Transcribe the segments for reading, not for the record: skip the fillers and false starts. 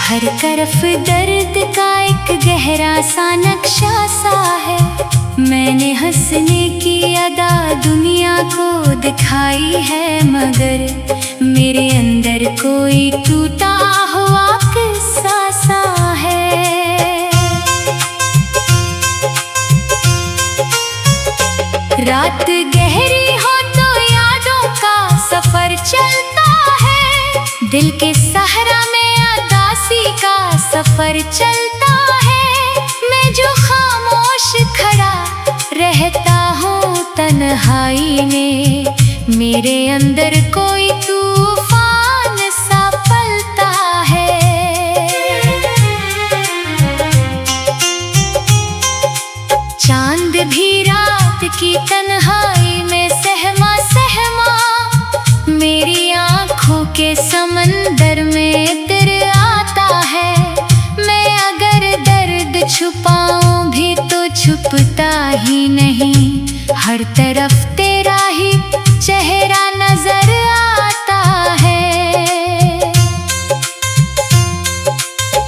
हर तरफ दर्द का एक गहरा सा नक्शा सा है। मैंने हंसने की अदा दुनिया को दिखाई है, मगर मेरे अंदर कोई टूटा हुआ किस्सा सा है। रात गहरी हो तो यादों का सफर चलता है, दिल के सहरा में उदासी का सफर चलता है। मैं जो खामोश खड़ा रहता हूँ तन्हाई में, मेरे अंदर कोई तूफान सा पलता है। चांद भी रात की तन्हाई में सहमा सहमा मेरी आँखों के समंदर में तिर आता है। मैं अगर दर्द छुपाऊं भी तो छुपता ही नहीं, हर तरफ तेरा ही चेहरा नजर आता है।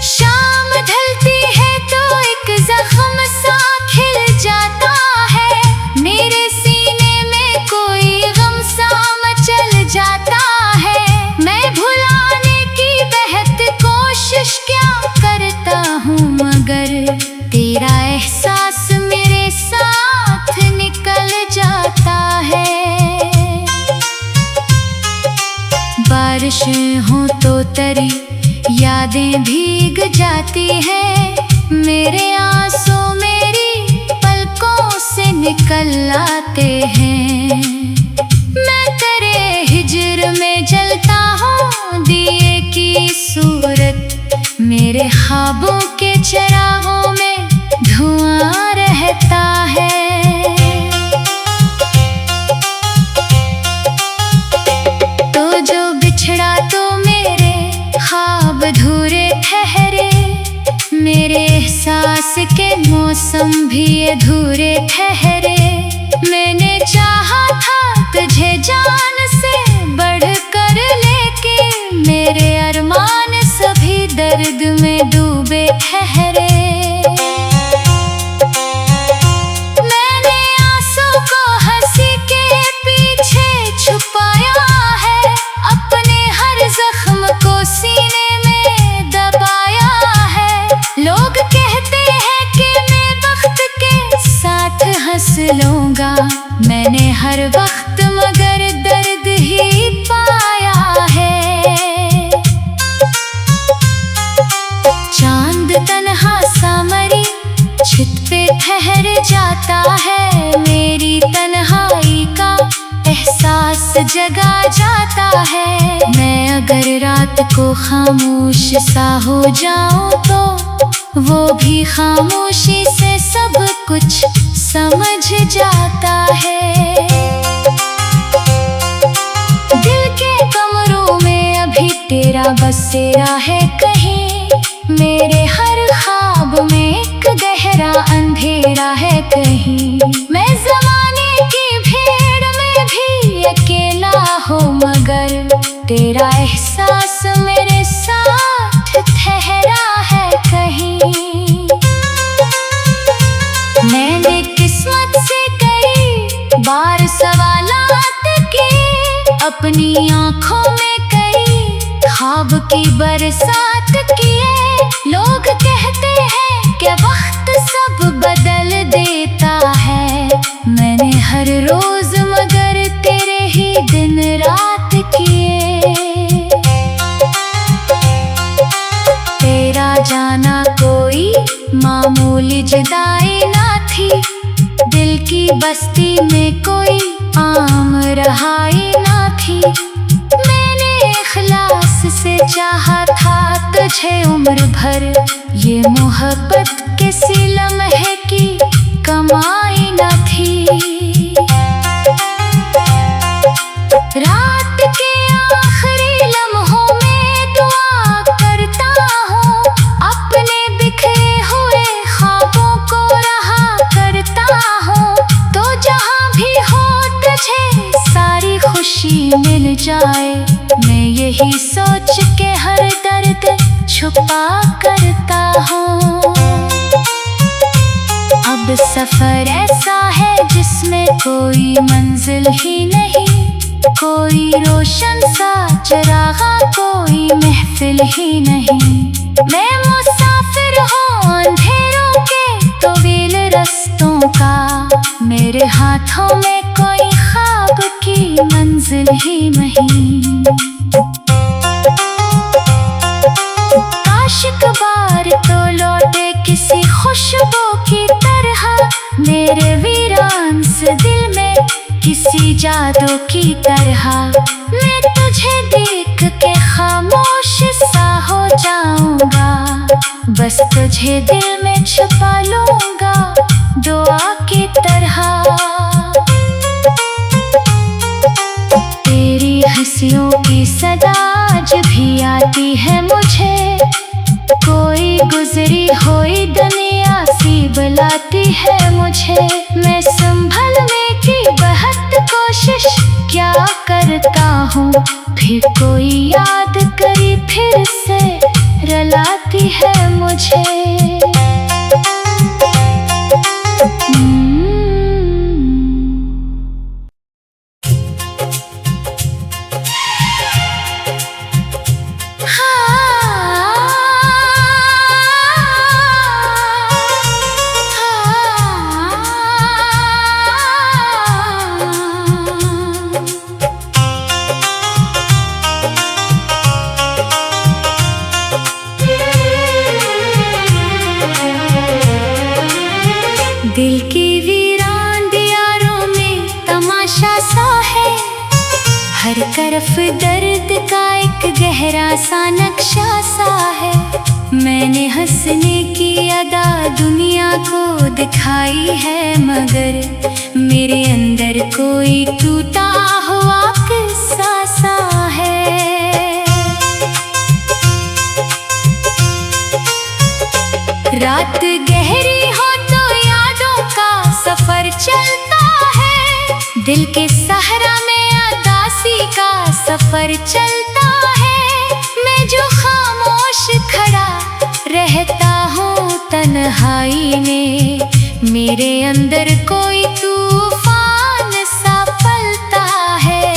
शाम ढलती है तो एक जख्म सा खिल जाता है, मेरे सीने में कोई गम सा मचल जाता है। मैं भुलाने की बेहद कोशिश क्या करता हूँ, मगर तेरा एहसास मेरे साथ निकल जाता है। बारिशें हों तो तरी यादें भीग जाती हैं, मेरे आंसू मेरी पलकों से निकल आते हैं। मैं तेरे हिज्र में जलता हूँ दिए की सूरत, मेरे ख्वाबों के चिरागों में धुआं रहता है। तो जो बिछड़ा तो मेरे ख्वाब अधूरे ठहरे, मेरे एहसास के मौसम भी अधूरे ठहरे। मैंने चाहा था तुझे जान से बढ़कर, लेकिन मेरे अरमान सभी दर्द में डूबे ठहरे। मैंने आंसू को हंसी के पीछे छुपाया है, अपने हर जख्म को सीने में दबाया है। लोग कहते हैं कि मैं वक्त के साथ हंस लूंगा, मैंने हर वक्त मगर दर्द ही पाया है। चांद तन्हा सा मरी छित पे ठहर जाता है, मेरी तन्हाई का एहसास जगा जाता है। मैं अगर रात को खामोश सा हो जाऊं तो वो भी खामोशी से सब कुछ समझ जाता है। दिल के कमरों में अभी तेरा बसेरा है कहीं, मेरे हर ख्वाब में एक गहरा अंधेरा है कहीं। मैं ज़माने की भीड़ में भी अकेला हूँ, मगर तेरा एहसास मेरे साथ ठहरा है कहीं। मैंने किस्मत से कई बार सवालात किए, अपनी आँखों में कई ख्वाब की बरसात किए। लोग कहते हैं कि वक्त सब बदल देता है, मैंने हर रोज मगर तेरे ही दिन रात किए। तेरा जाना कोई मामूली जुदाई ना थी, दिल की बस्ती में कोई आम रहाई ना थी। मैंने इखलास से चाहा था तुझे उम्र भर, ये मोहब्बत किसी लम्हे की कमाई न थी। रात के आखिरी लम्हों में दुआ करता हूँ, अपने बिखरे हुए ख्वाबों को रहा करता हूँ। तो जहाँ भी हो तुझे सारी खुशी मिल जाए, मैं यही सोच के हर दर्द छुपा करता हूँ। अब सफर ऐसा है जिसमें कोई मंजिल ही नहीं, कोई रोशन सा चरागा, कोई महफिल ही नहीं। मैं मुसाफिर हूँ अंधेरों के तवील रस्तों का, मेरे हाथों में कोई ख्वाब की मंजिल ही नहीं। काश एक बार तो लौटे किसी खुशबू की तरह मेरे वीरान से दिल में, किसी जादू की तरह। मैं तुझे देख के खामोश सा हो जाऊंगा, बस तुझे दिल में छुपा लूंगा दुआ की तरह। तेरी हंसियों की सदा आज भी आती है मुझे, कोई गुजरी हुई दुनिया सी बुलाती है मुझे। मैं संभलने की बहुत कोशिश क्या करता हूँ, फिर कोई याद करी फिर से रुलाती है मुझे। दिल की वीरान दीवारों में तमाशा सा है, हर तरफ दर्द का एक गहरा सा नक्शा सा है। मैंने हंसने की अदा दुनिया को दिखाई है, मगर मेरे अंदर कोई टूटा हुआ किस्सा सा है। रात गहरी हो तो यादों का सफर चलता है, दिल के सहरा में उदासी का सफर चलता है। मैं जो खामोश खड़ा रहता हूँ तन्हाई में, मेरे अंदर कोई तूफान सा पलता है।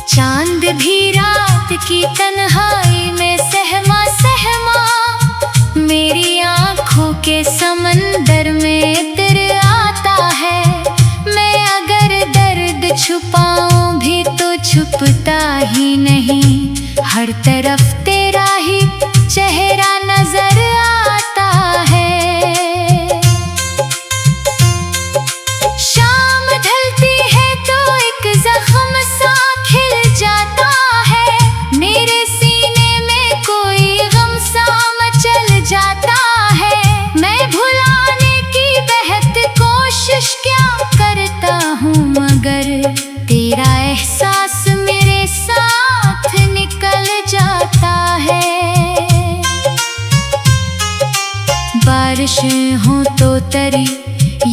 चांद भी रात की तन्हाई में सहमा सहमा मेरी आँखों के समंदर में तिर आता है। मैं अगर दर्द छुपाऊं भी तो छुपता ही नहीं, हर तरफ तेरा ही चेहरा नजर आता है। शाम ढलती है तो एक जख्म सा खिल जाता है, मेरे सीने में कोई गम सा मचल जाता है। मैं भुलाने की बेहद कोशिश क्या करता हूँ, मगर तेरा एहसास मेरे साथ निकल जाता है। बारिशें हों तो तरी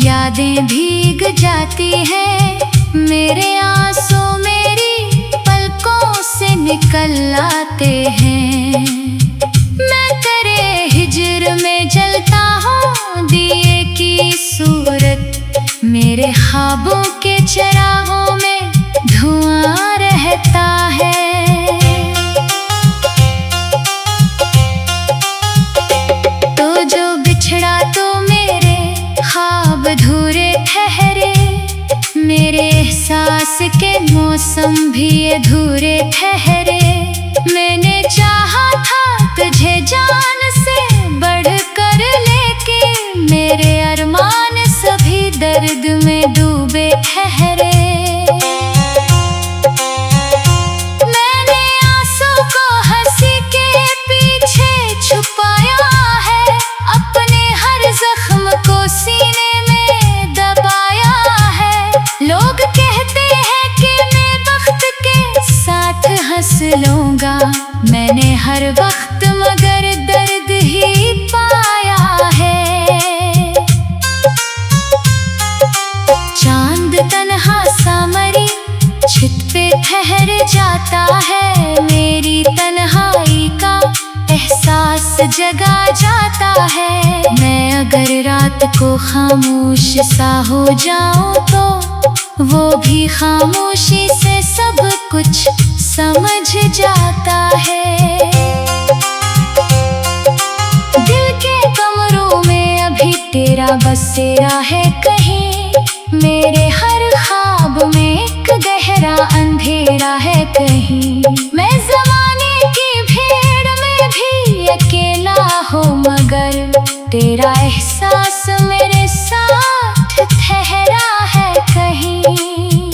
यादें भीग जाती हैं, मेरे आंसू मेरी पलकों से निकल आते हैं। मैं तेरे हिज्र में जलता हूँ दिए की सूरत, मेरे ख्वाबों के चिरागों में धुआं रहता है। तो जो बिछड़ा तो मेरे ख्वाब अधूरे ठहरे, मेरे एहसास के मौसम भी अधूरे ठहरे। मैंने चाहा था तुझे जान से बढ़कर, लेकिन मेरे अरमान सभी दर्द में डूबे ठहरे। मैंने आंसू को हंसी के पीछे छुपाया है, अपने हर जख्म को सीने में दबाया है। लोग कहते हैं कि मैं वक्त के साथ हंस लूंगा, मैंने हर वक्त मगर दर्द ही पाया है। चांद तन्हा छित पे ठहर जाता है, मेरी तन्हाई का एहसास जगा जाता है। मैं अगर रात को खामोश सा हो जाऊं तो वो भी खामोशी से सब कुछ समझ जाता है। दिल के कमरों में अभी तेरा बसेरा है कहीं, मेरे हर ख्वाब में एक गहरा अंधेरा है कहीं। मैं ज़माने की भीड़ में भी अकेला हूँ, मगर तेरा एहसास मेरे साथ ठहरा है कहीं।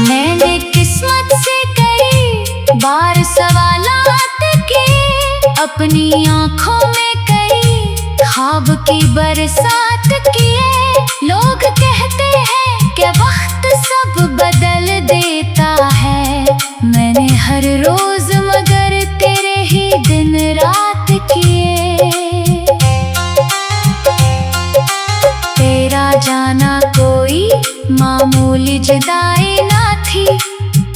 मैंने किस्मत से कई बार सवालात किए, अपनी आँखों में कई ख्वाब की बरसात किए। लोग कहते हैं कि वक्त सब बदल देता है, मैंने हर रोज मगर तेरे ही दिन रात किए। तेरा जाना कोई मामूली जुदाई ना थी,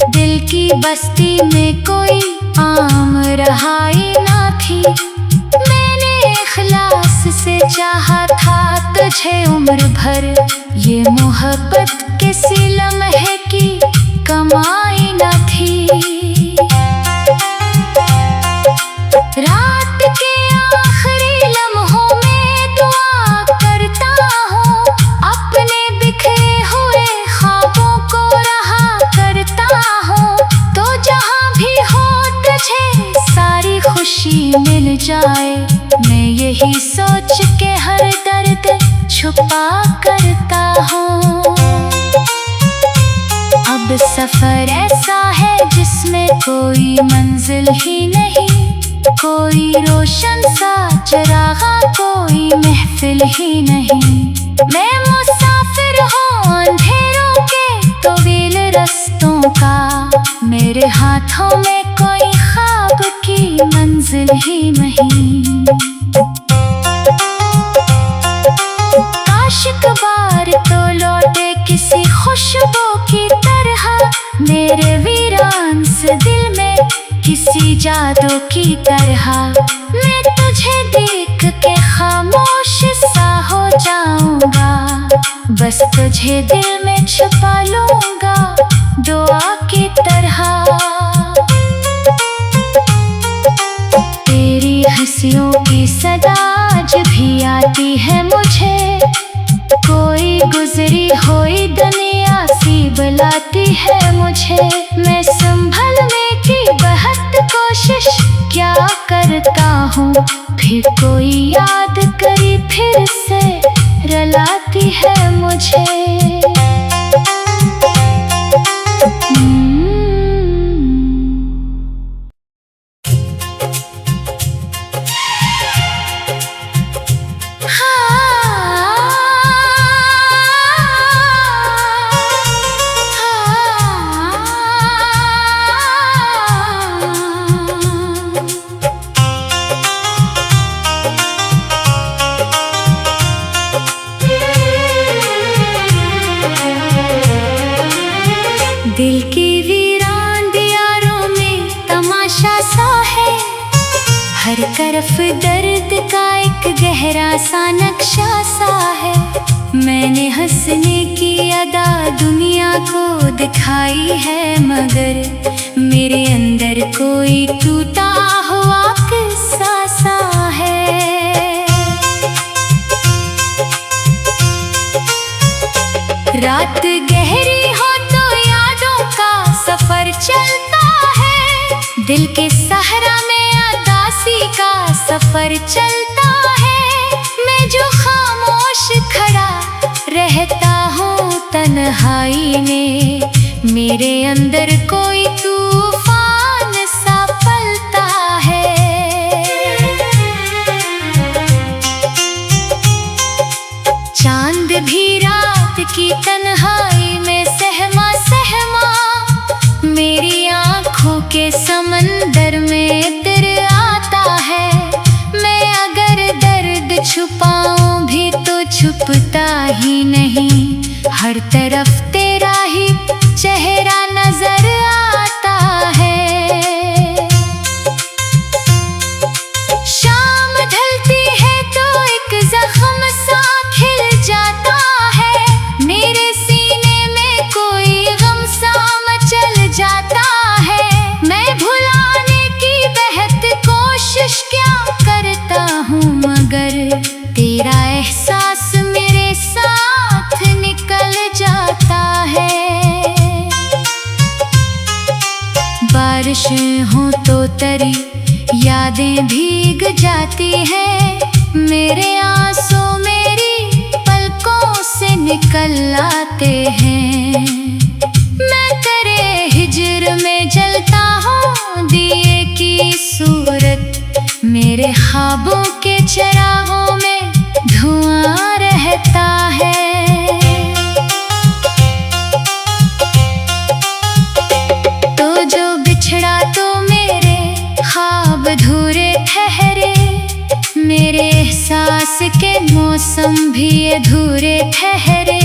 दिल की बस्ती में कोई आम रहाई ना थी। मैंने इखलास से चाहा था तुझे उम्र भर, ये मोहब्बत किसी लम्हे की कमाई न थी। रात के आखिरी लम्हों में दुआ करता हूँ, अपने बिखरे हुए ख्वाबों को रहा करता हूँ। तो जहाँ भी हो तुझे सारी खुशी मिल जाए, मैं यही सोच के हर दर्द छुपा करता हूँ। अब सफर ऐसा है जिसमें कोई मंजिल ही नहीं, कोई रोशन सा चरागा, कोई महफिल ही नहीं। मैं मुसाफिर हूँ अंधेरों के तवील रस्तों का, मेरे हाथों में कोई ख्वाब की मंजिल ही नहीं। काश बार तो लौटे किसी खुशबू की तरह, मेरे वीरान से दिल में किसी जादू की तरह। मैं तुझे देख के खामोश सा हो जाऊंगा, बस तुझे दिल में छुपा लूंगा दुआ की तरह। तेरी हंसियों की सदा आज भी आती है मुझे, कोई गुजरी हुई दुनिया सी बुलाती है मुझे। मैं संभलने की बहुत कोशिश क्या करता हूँ, फिर कोई याद करी फिर से रुलाती है मुझे। दिल की वीरान दीवारों में तमाशा सा है, हर तरफ दर्द का एक गहरा सा नक्शा सा है। मैंने हंसने की अदा दुनिया को दिखाई है, मगर मेरे अंदर कोई टूटा हुआ किस्सा सा है। रात गहरी हो तो यादों का सफर चलता है, दिल के सहरा में अदासी का सफर चलता है। मैं जो खामोश खड़ा रहता हूँ तन्हाई में, मेरे अंदर कोई तूफान सा पलता है। चांद भी रात की तन्हाई में सहमा सहमा, मेरी आँखों के समंदर में तिर आता है। मैं अगर दर्द छुपाऊं भी तो छुपता ही नहीं, हर तरफ तेरा ही बारिशें हों तो तरी यादें भीग जाती हैं। मेरे आंसू मेरी पलकों से निकल आते हैं। मैं तेरे हिज्र में जलता हूँ दिए की सूरत। मेरे ख्वाबों के चिरागों में धुआं रहता है। तो जो बिछड़ा तो मेरे ख्वाब अधूरे ठहरे। मेरे एहसास के मौसम भी अधूरे ठहरे।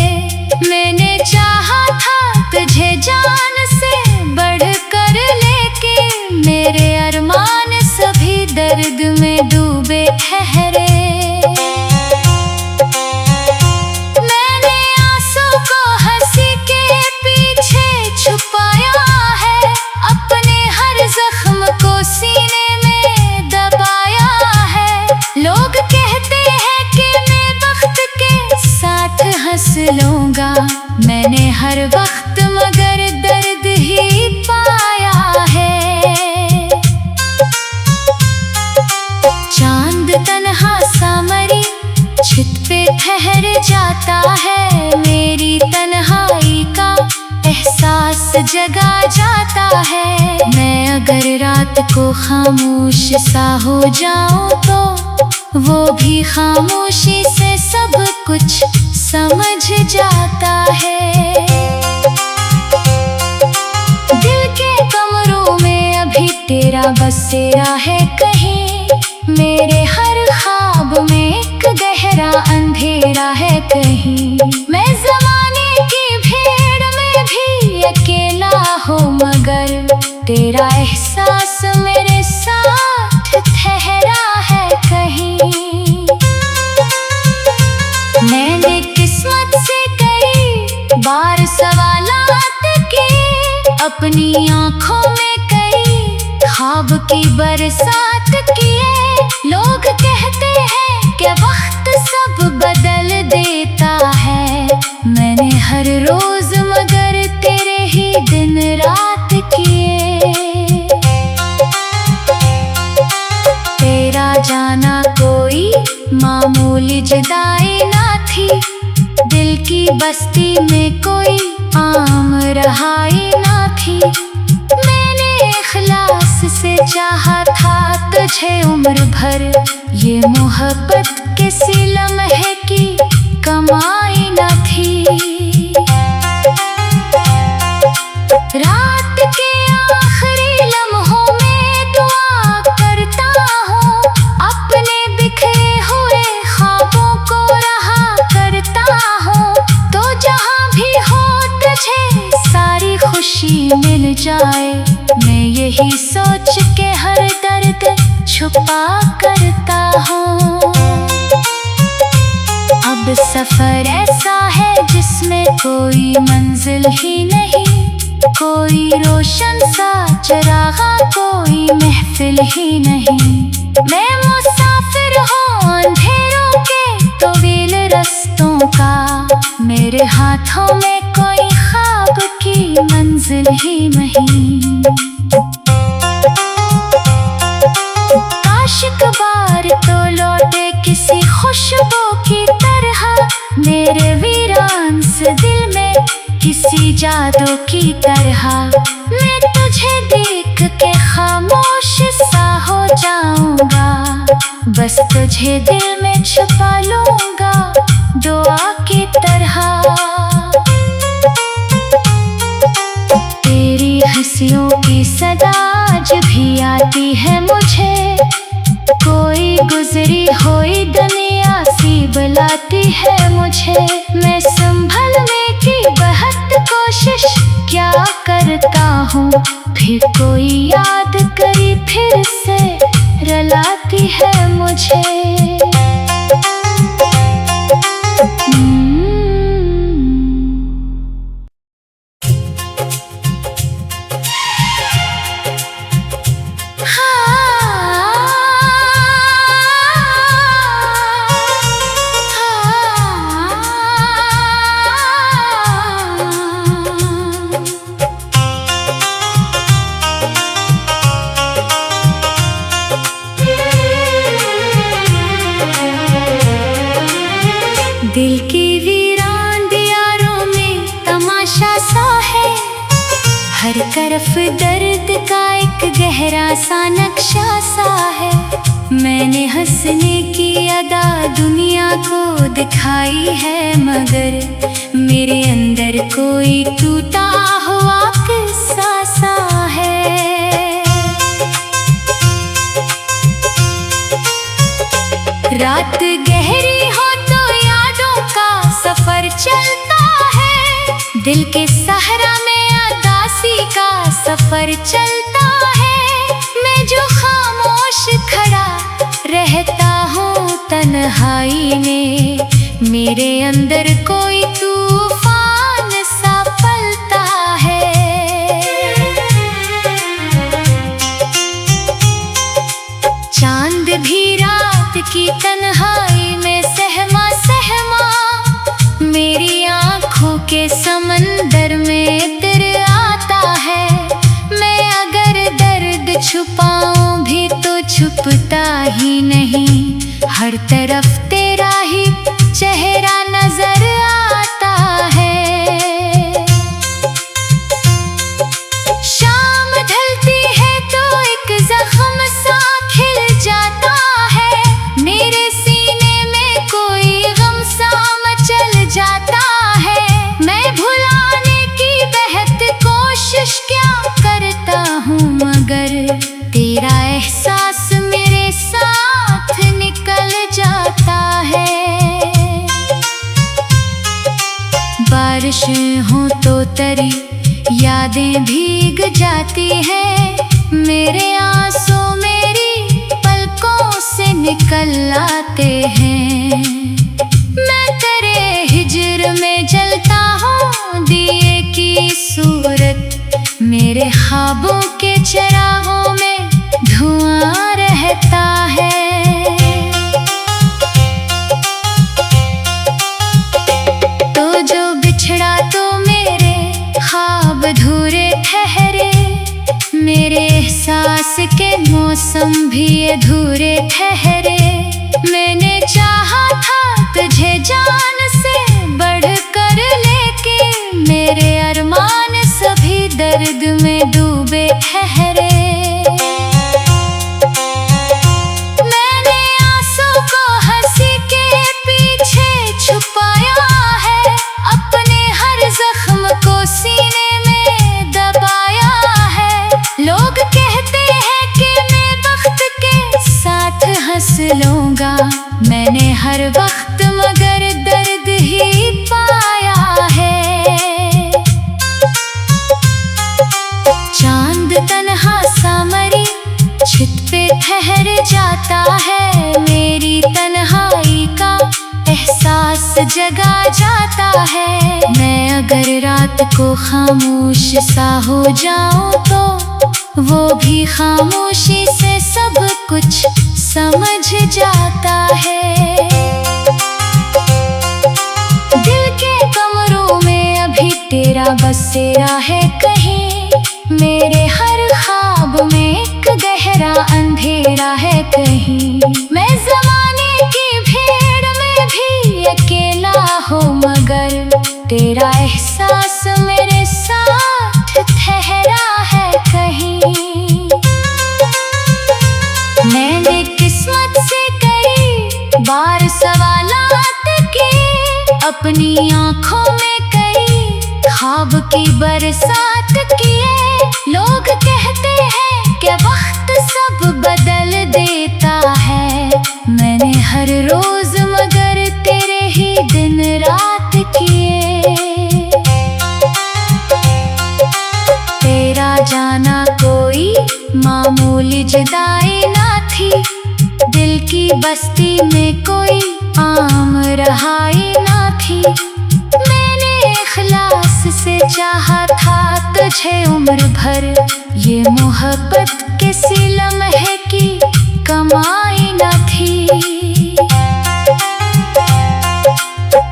मैंने चाहा था तुझे जान से बढ़कर, लेकिन मेरे अरमान सभी दर्द में डूबे ठहरे। मैंने आंसू को हंसी के पीछे छुपाया है। अपने हर जख्म को सीने में दबाया है। लोग कहते हैं कि मैं वक्त के साथ हंस लूंगा। मैंने हर वक्त मगर दर्द ही पाया है। चांद तन्हा सामरी छित पे ठहर जाता है। मेरी तन्हाई का एहसास जगा जाता है। मैं अगर रात को खामोश सा हो जाऊं तो वो भी खामोशी से सब कुछ समझ जाता है। दिल के कमरों में अभी तेरा बसेरा है कहीं। मेरे हर ख्वाब में एक गहरा अंधेरा है कहीं। मैं ज़माने की भीड़ में भी अकेला हूँ, मगर तेरा एहसास मेरे साथ ठहरा है कहीं। मैंने किस्मत से कई बार सवालात किए। अपनी आँखों में कई ख्वाब की बरसात किए। लोग कहते हैं कि वक्त सब बदल देता है। मैंने हर रोज मगर तेरे ही दिन रात किए। तेरा जाना कोई मामूली जुदाई ना थी। दिल की बस्ती में कोई आम रहाई ना थी। मैंने इखलास से चाहा था तुझे उम्र भर। ये मोहब्बत किसी लम्हे की कमाई न थी। रात के आखिरी लम्हों में दुआ करता हूँ। अपने बिखरे हुए ख्वाबों को रहा करता हूँ। तो जहाँ भी हो तुझे सारी खुशी मिल जाए। मैं यही सोच के हर दर्द छुपा करता हूँ। अब सफर ऐसा है जिसमें कोई मंजिल ही नहीं। कोई रोशन सा चरागा, कोई महफिल ही नहीं। मैं मुसाफिर हूँ अंधेरों के तवील रस्तों का। मेरे हाथों में कोई ख्वाब की मंजिल ही नहीं। आशिक बार तो लौटे किसी खुशबू की तरह। मेरे वीरान से दिल में किसी जादू की तरह। मैं तुझे देख के खामोश सा हो जाऊंगा। बस तुझे दिल में छुपा लूंगा दुआ की तरह। तेरी हंसियों की सदा आज भी आती है मुझे। कोई गुजरी हुई दुनिया सी बुलाती है मुझे। मैं संभलने की बहुत कोशिश क्या करता हूँ। फिर कोई याद करी फिर से रुलाती है मुझे। सा है। हर तरफ दर्द का एक गहरा सा नक्शा सा है। मैंने हंसने की अदा दुनिया को दिखाई है, मगर मेरे अंदर कोई टूटा हुआ किस्सा सा है। रात गहरी हो तो यादों का सफर चलता है। दिल के सहरा में उदासी का सफर चलता है। मैं जो खामोश खड़ा रहता हूँ तन्हाई में, मेरे अंदर कोई तूफान सा पलता है। चांद भी रात की तन्हाई में सहमा सहमा मेरी आँखों के समंदर में इतर आता है। मैं अगर दर्द छुपाऊं भी तो छुपता ही नहीं, हर तरफ तेरा ही चेहरा नजर आता है। शाम ढलती है तो एक जख्म सा खिल जाता है। मेरे सीने में कोई गम सा मचल जाता है। मैं भुलाने की बेहद कोशिश क्या करता हूँ, मगर तेरा एहसास मेरे साथ निकल जाता है। बारिशें हो तो तरी यादें भीग जाती हैं। मेरे आंसू मेरी पलकों से निकल आते हैं। मैं तेरे हिज्र में जलता हूँ दिए की सूरत, मेरे ख्वाबों के चिरागों में धुआं रहता है। तो जो बिछड़ा तो मेरे ख्वाब अधूरे ठहरे, मेरे एहसास के मौसम भी अधूरे ठहरे। मैंने चाहा था तुझे जान से बढ़कर, लेकिन मेरे अरमान सभी दर्द में डूबे ठहरे। मैंने आंसू को हंसी के पीछे छुपाया है, अपने हर जख्म को सीने में दबाया है। लोग कहते हैं कि मैं वक्त के साथ हंस लूंगा, मैंने हर वक्त मगर दर्द ही पाया है। चांद तन्हा सा मरी छित पे ठहर जाता है। मेरी तन्हाई का एहसास जगा जाता है। मैं अगर रात को खामोश सा हो जाऊं तो वो भी खामोशी से सब कुछ समझ जाता है। दिल के कमरों में अभी तेरा बसेरा है कहीं, मेरे हर ख्वाब में एक गहरा अंधेरा है कहीं। मैं ज़माने की भीड़ में भी अकेला हूँ, मगर तेरा एहसास मेरे साथ ठहरा है कहीं। मैंने किस्मत से कई बार सवालात किए, अपनी आँखों में कई ख्वाब की बरसात किए। लोग कहते हैं कि वक्त सब बदल देता है, मैंने हर रोज मगर तेरे ही दिन रात किए। तेरा जाना कोई मामूली जुदाई ना थी, दिल की बस्ती में कोई आम रहाई ना थी। मैंने इखलास से चाहा था तुझे उम्र भर, ये मोहब्बत किसी लम्हे की कमाई न थी।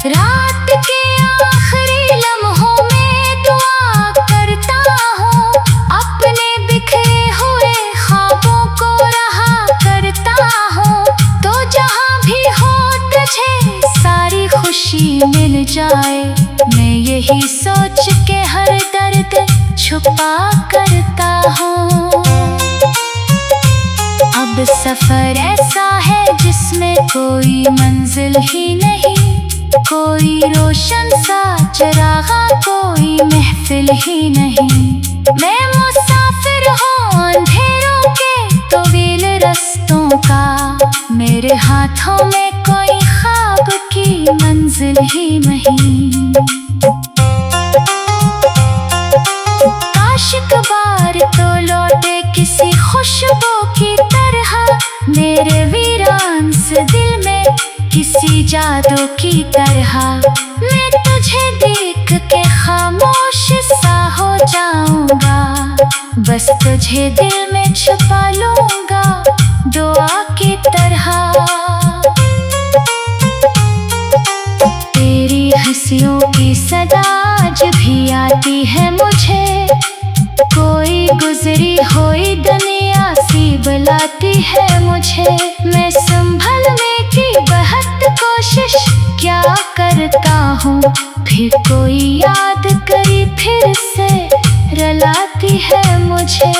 रात के आखिरी लम्हों में दुआ करता हूँ, अपने बिखरे हुए ख्वाबों को रहा करता हूँ। तो जहाँ भी हो तुझे सारी खुशी मिल जाए, मैं यही सोच के हर वफा करता हूँ। अब सफर ऐसा है जिसमें कोई मंजिल ही नहीं, कोई रोशन सा चरागा, कोई महफिल ही नहीं। मैं मुसाफिर हूँ अंधेरों के तवील रस्तों का, मेरे हाथों में कोई ख्वाब की मंजिल ही नहीं। काश एक बार तो लौटे किसी खुशबू की तरह मेरे वीरान से दिल में, किसी जादू की तरह। मैं तुझे देख के खामोश सा हो जाऊंगा, बस तुझे दिल में छुपा लूंगा दुआ की तरह। तेरी हंसियों की सदा आज भी आती है मुझे, कोई गुजरी हुई दुनिया सी बुलाती है मुझे। मैं संभलने की बहुत कोशिश क्या करता हूँ, फिर कोई याद करी फिर से रुलाती है मुझे।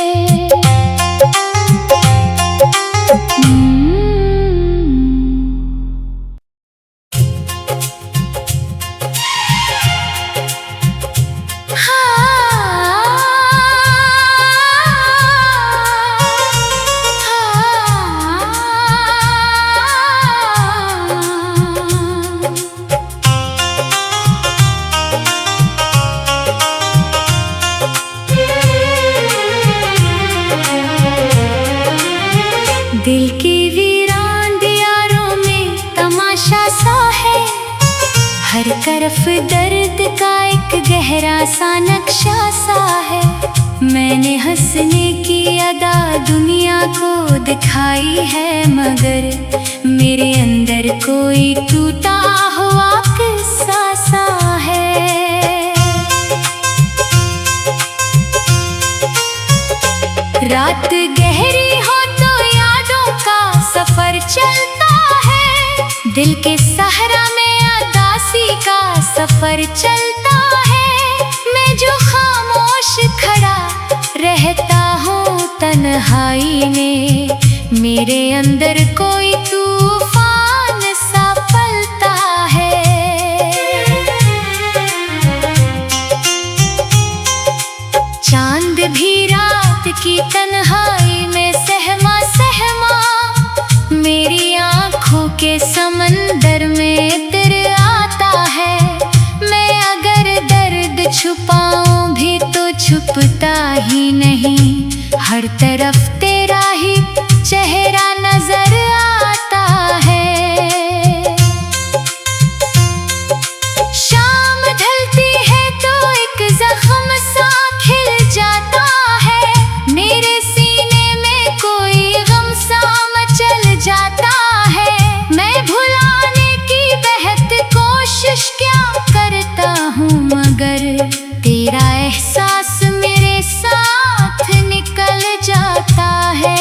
दिल की वीरान दीवारों में तमाशा सा है, हर तरफ दर्द का एक गहरा सा नक्शा सा है। मैंने हंसने की अदा दुनिया को दिखाई है, मगर मेरे अंदर कोई टूटा हुआ किस्सा सा है। रात गहरी हो तो यादों का सफर चलता है, दिल के सहरा में उदासी का सफर चलता है। मैं जो खामोश खड़ा रहता हूँ तन्हाई में, मेरे अंदर कोई तूफान सा पलता है। चांद भी रात की तन्हाई में सहमा सहमा, मेरी आँखों के समंदर में तिर आता है। मैं अगर दर्द छुपाऊं भी तो छुपता ही नहीं, हर तरफ तेरा ही चेहरा नजर आता है। शाम ढलती है तो एक जख्म सा खिल जाता है, मेरे सीने में कोई गम सा मचल जाता है। मैं भुलाने की बेहद कोशिश क्या करता हूँ, मगर तेरा एहसास मेरे साथ निकल जाता है।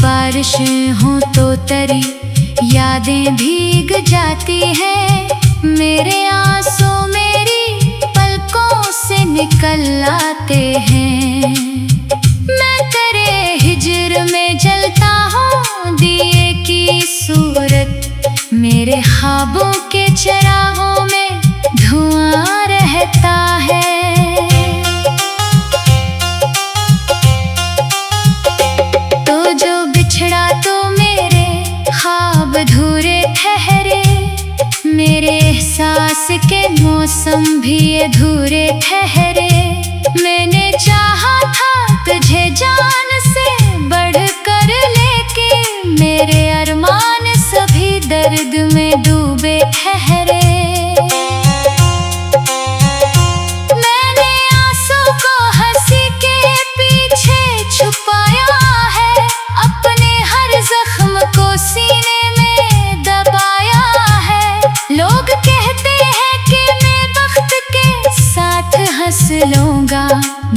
बारिशें हों तो तरी यादें भीग जाती हैं, मेरे आंसू मेरी पलकों से निकल आते हैं। मैं तेरे हिज्र में जलता हूँ दिए की सूरत, मेरे ख्वाबों के चिरागों में धुआं रहता है। तो जो बिछड़ा तो मेरे ख्वाब अधूरे ठहरे, मेरे एहसास के मौसम भी अधूरे ठहरे। मैंने चाहा था तुझे जान से बढ़कर, लेकिन मेरे अरमान सभी दर्द में डूबे ठहरे। मैंने आंसू को हंसी के पीछे छुपाया है, अपने हर जख्म को सीने में दबाया है। लोग कहते हैं कि मैं वक्त के साथ हंस लूंगा,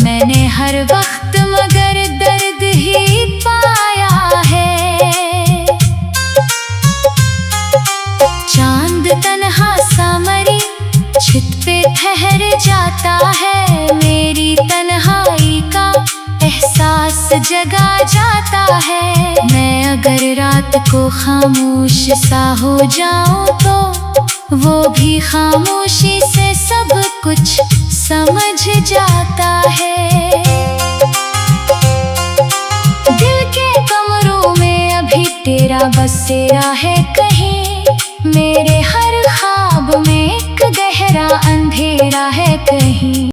मैंने हर वक्त मगर दर्द ही पाया है। चांद तन्हा सा मरी छित पे ठहर जाता है, मेरी तन्हाई का एहसास जगा जाता है। मैं अगर रात को खामोश सा हो जाऊं तो वो भी खामोशी से सब कुछ समझ जाता है। दिल के कमरों में अभी तेरा बसेरा है कहीं, मेरे हर ख्वाब में एक गहरा अंधेरा है कहीं।